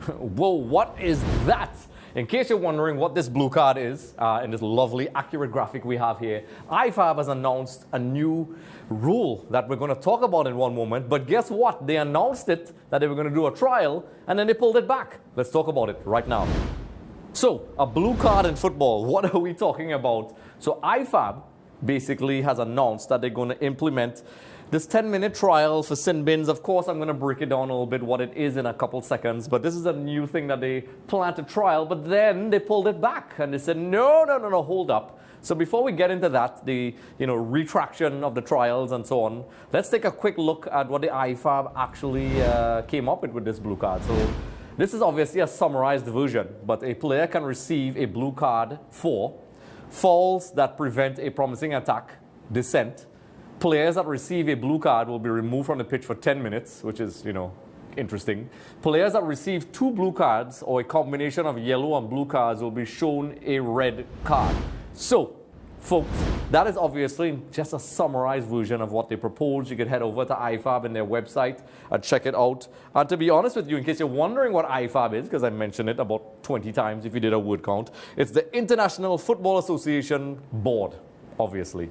Whoa, what is that? In case you're wondering what this blue card is, in this lovely accurate graphic we have here, IFAB has announced a new rule that we're going to talk about in one moment. But guess what? They announced it, that they were going to do a trial, and then they pulled it back. Let's talk about it right now. So, a blue card in football, what are we talking about? So IFAB basically has announced that they're going to implement this 10-minute trial for sin bins. Of course, I'm going to break it down a little bit what it is in a couple seconds, but this is a new thing that they plan to trial, but then they pulled it back and they said, no, hold up. So before we get into that, the retraction of the trials and so on, let's take a quick look at what the IFAB actually came up with this blue card. So this is obviously a summarized version, but a player can receive a blue card for fouls that prevent a promising attack, dissent. Players that receive a blue card will be removed from the pitch for 10 minutes, which is, interesting. Players that receive 2 blue cards or a combination of yellow and blue cards will be shown a red card. So, folks, that is obviously just a summarized version of what they proposed. You can head over to IFAB and their website and check it out. And to be honest with you, in case you're wondering what IFAB is, because I mentioned it about 20 times if you did a word count, it's the International Football Association Board, obviously.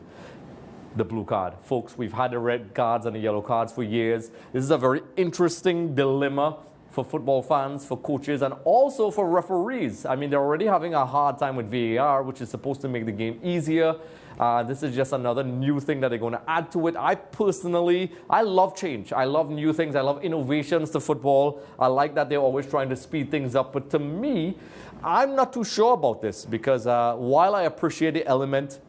The blue card. Folks, we've had the red cards and the yellow cards for years. This is a very interesting dilemma for football fans, for coaches, and also for referees. I mean, they're already having a hard time with VAR, which is supposed to make the game easier. This is just another new thing that they're going to add to it. I love change. I love new things. I love innovations to football. I like that they're always trying to speed things up. But to me, I'm not too sure about this because while I appreciate the element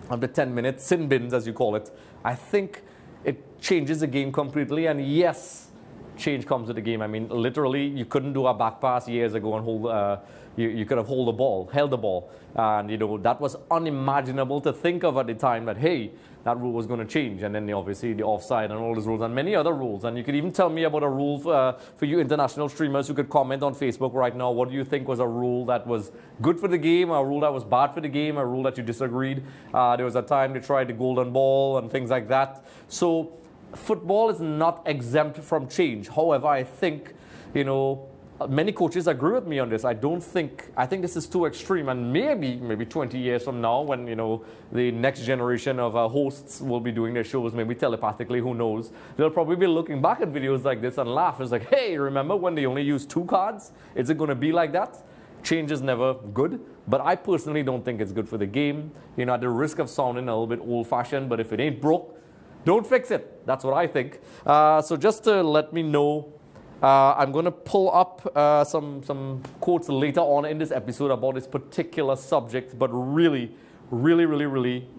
of the 10-minute sin bins, as you call it, I think it changes the game completely. And yes, change comes with the game. I mean, literally, you couldn't do a back pass years ago and hold. You could have held the ball, and that was unimaginable to think of at the time. That hey, that rule was going to change, and then obviously the offside and all those rules and many other rules. And you could even tell me about a rule for you international streamers who could comment on Facebook right now. What do you think was a rule that was good for the game, a rule that was bad for the game, a rule that you disagreed? There was a time they tried the golden ball and things like that. So football is not exempt from change. However, I think, many coaches agree with me on this. I think this is too extreme, and maybe 20 years from now when, the next generation of hosts will be doing their shows, maybe telepathically, who knows, they'll probably be looking back at videos like this and laugh. It's like, hey, remember when they only used 2 cards? Is it going to be like that? Change is never good, but I personally don't think it's good for the game. At the risk of sounding a little bit old-fashioned, but if it ain't broke, don't fix it. That's what I think. So just to let me know, I'm going to pull up some quotes later on in this episode about this particular subject, but really,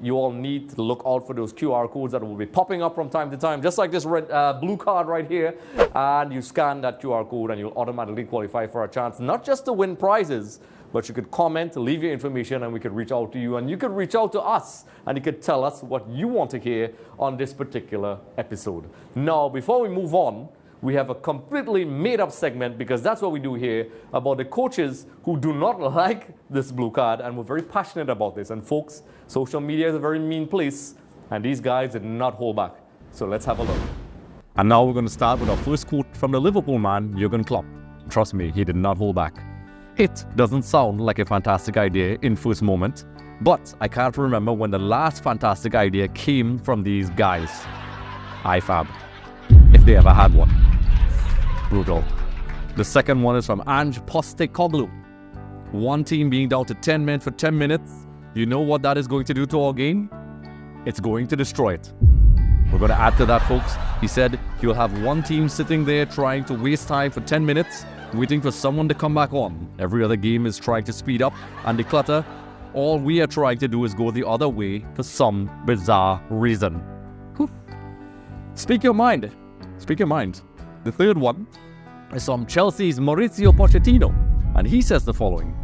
you all need to look out for those QR codes that will be popping up from time to time, just like this red blue card right here. And you scan that QR code and you'll automatically qualify for a chance, not just to win prizes, but you could comment, leave your information, and we could reach out to you. And you could reach out to us, and you could tell us what you want to hear on this particular episode. Now, before we move on, we have a completely made-up segment, because that's what we do here, about the coaches who do not like this blue card, and we're very passionate about this. And folks, social media is a very mean place, and these guys did not hold back. So let's have a look. And now we're going to start with our first quote from the Liverpool man, Jurgen Klopp. Trust me, he did not hold back. It doesn't sound like a fantastic idea in first moment, but I can't remember when the last fantastic idea came from these guys. IFAB, if they ever had one. Brutal. The second one is from Ange Postecoglou. One team being down to 10 men for 10 minutes. You know what that is going to do to our game? It's going to destroy it. We're going to add to that, folks. He said you'll have one team sitting there trying to waste time for 10 minutes, waiting for someone to come back on. Every other game is trying to speed up and declutter. All we are trying to do is go the other way for some bizarre reason. Whew. Speak your mind. Speak your mind. The third one is from Chelsea's Mauricio Pochettino, and he says the following.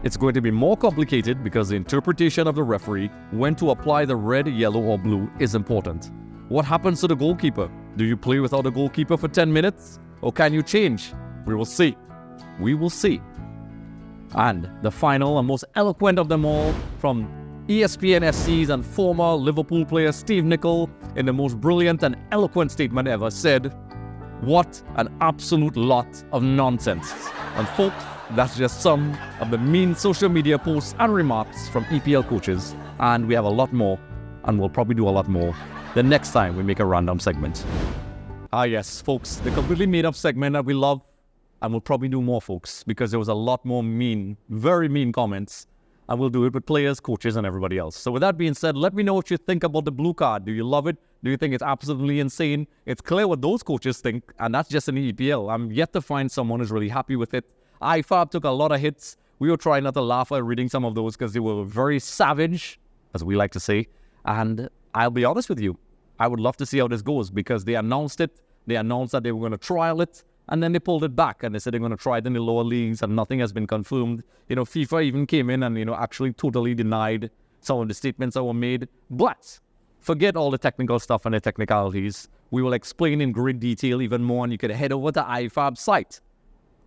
It's going to be more complicated because the interpretation of the referee when to apply the red, yellow, or blue is important. What happens to the goalkeeper? Do you play without a goalkeeper for 10 minutes? Or can you change? We will see. We will see. And the final and most eloquent of them all, from ESPN FC's and former Liverpool player Steve Nicol, in the most brilliant and eloquent statement ever, said, What an absolute lot of nonsense. And folks, that's just some of the mean social media posts and remarks from EPL coaches. And we have a lot more, and we'll probably do a lot more the next time we make a random segment. Ah yes, folks, the completely made up segment that we love, and we'll probably do more, folks, because there was a lot more mean, very mean comments, and we'll do it with players, coaches, and everybody else. So with that being said, let me know what you think about the blue card. Do you love it? Do you think it's absolutely insane? It's clear what those coaches think, and that's just in the EPL. I'm yet to find someone who's really happy with it. IFAB took a lot of hits. We were trying not to laugh at reading some of those because they were very savage, as we like to say. And I'll be honest with you, I would love to see how this goes, because they announced it. They announced that they were going to trial it, and then they pulled it back, and they said they're going to try it in the lower leagues, and nothing has been confirmed. FIFA even came in and, actually totally denied some of the statements that were made. But forget all the technical stuff and the technicalities. We will explain in great detail even more, and you can head over to IFAB site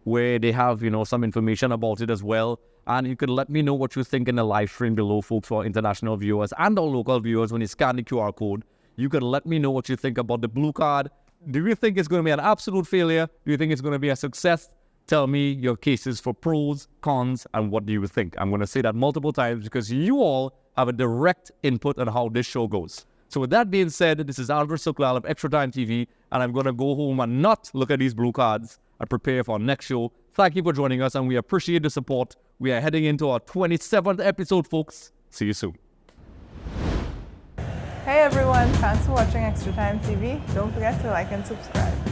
where they have, some information about it as well. And you could let me know what you think in the live stream below, folks, for international viewers and our local viewers. When you scan the QR code, you could let me know what you think about the blue card. Do you think it's going to be an absolute failure? Do you think it's going to be a success? Tell me your cases for pros, cons, and what do you think? I'm going to say that multiple times because you all have a direct input on how this show goes. So with that being said, this is Alvaro Soklal of Extra Time TV, and I'm going to go home and not look at these blue cards and prepare for our next show. Thank you for joining us, and we appreciate the support. We are heading into our 27th episode, folks. See you soon. Hey everyone, thanks for watching Extra Time TV. Don't forget to like and subscribe.